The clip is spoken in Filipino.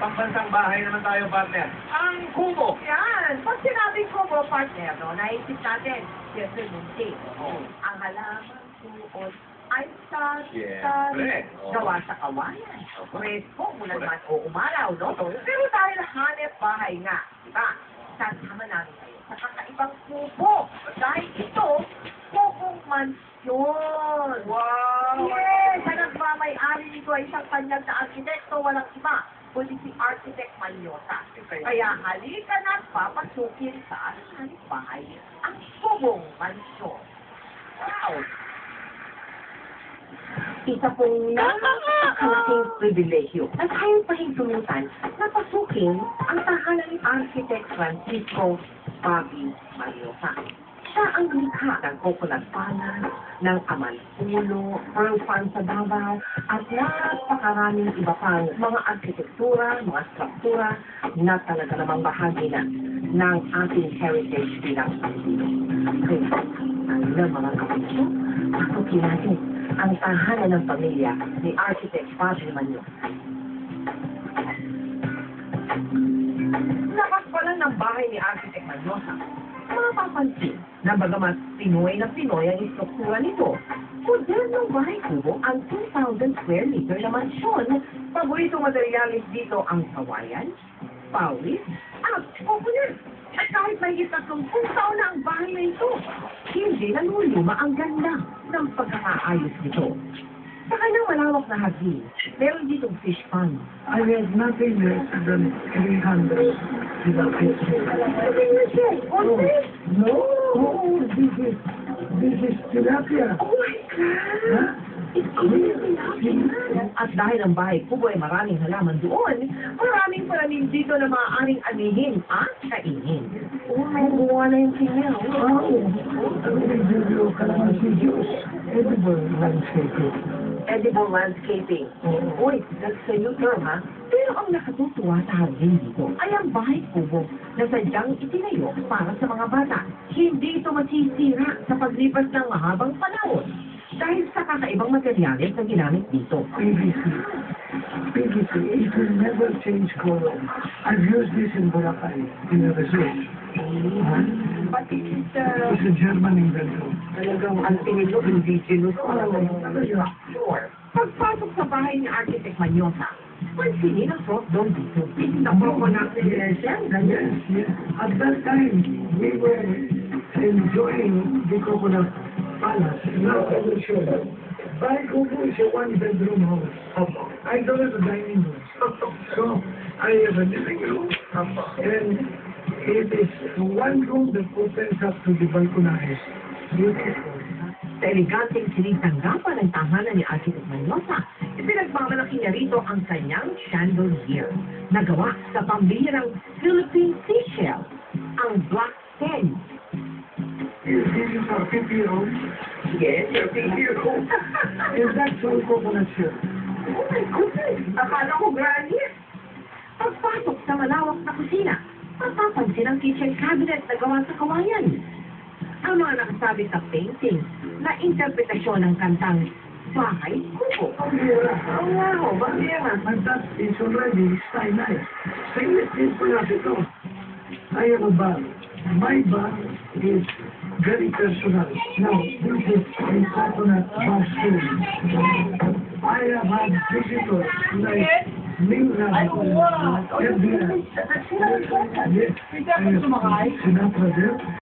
pambansang bahay naman tayo, partner. Ang kubo. Yan. Pag sinabing kubo, partner, no, naisip natin, siyempre munti. Oo. Ang halaman tuon ay sa Siyempre. Oo. gawa sa kawayan. Opo. Presko, mula Correct. naman o umaraw, no? Totoo yan. Pero dahil hanep bahay nga, diba? Sasama namin kayo sa kakaibang kubo. Dahil ito, kubong mansyon. Wow! Yes! Ang nagmamay-ari nito ay isang kanyang na arkitekto, walang iba, kundi si Architect Manyosa. Kaya halika na at papasukin sa ating bahay ang kubong mansyon. Wow! Isa pong napakalaking pribilehyo at ayaw pahintulutan na pasukin ang tahanan ni Architect Francisco Bobby Manyosa. Siya ang likha ng coconut pala, ng amanpulo, pearl farm sa Davao, at napakaraming iba pang mga arkitektura, mga struktura na talaga namang bahagi na ng ating heritage bilang Pilipino. Kaya, alam mga kapatid, pasukin natin ang tahanan ng pamilya ni Architect Bobby Manyosa. Lakas pa lang ng bahay ni Architect Manyosa, mapapansin na bagamat Pinoy na Pinoy ang istruktura nito, modernong bahay kubo ang 2,000 square meter na mansyon. Paboritong materialis dito ang kawayan, pawis, at coconut. At kahit mahigit 30 taon na ang bahay na ito, hindi naluluma ang ganda ng pagkakaayos nito. Sa kanyang malawak na hagin, meron ditong fish pond. I have nothing less than 300 tilapia. Oh, No, this is tilapia. oh my God! Huh? At dahil ang bahay kubo ay maraming halaman doon, maraming palamin dito na maaaring anihin at kainin. Oh, may buwa na yung sinyaw. Oh, video calamansi juice. Edible landscaping. Edible landscaping. Oo. Uy, that's a new term, ha? Pero ang nakatutuwa sa hardin dito ay ang bahay kubo na sadyang itinayo para sa mga bata. Hindi ito masisira sa paglipas ng mahabang panahon dahil sa kakaibang materyales na ginamit dito. PVC. PVC, it will never change color. I've used this in Boracay, in a resort. But it's It's a German invention. talagang ang tingin mo, indigenous pa naman yung sure. Pagpasok sa bahay ni Architect Manyosa, pansinin ang front door dito. Nakuha natin Yes, yes. At that time, we were enjoying the coconut palace. Now I will show you. Bahay Kubo is a one-bedroom house. I don't have a dining room. So, I have a living room. And it is one room that opens up to the balconies. Beautiful. Sa eleganteng sinitanggapan ng tahanan ni Architect Manyosa, ipinagmamalaki niya rito ang kanyang chandelier na gawa sa pambihirang Philippine seashell, ang Black Ten. This is our 50 room. Yes, your figure ko. And that's all coconut shell. Oh my goodness! Akala ko granite! Pagpasok sa malawak na kusina, mapapansin ang kitchen cabinet na gawa sa kawayan. Ang mga nakasabit sa painting na interpretasyon ng kantang Bahay Kubo. Oh, wow! Bakit yan? And that is already stylized. Stainless steel po natin ito. I have a bar. My bar is very personal. Now, this is a coconut bar stool. I have had visitors like Ming Ay, wow! Yes, I have Sinatra there.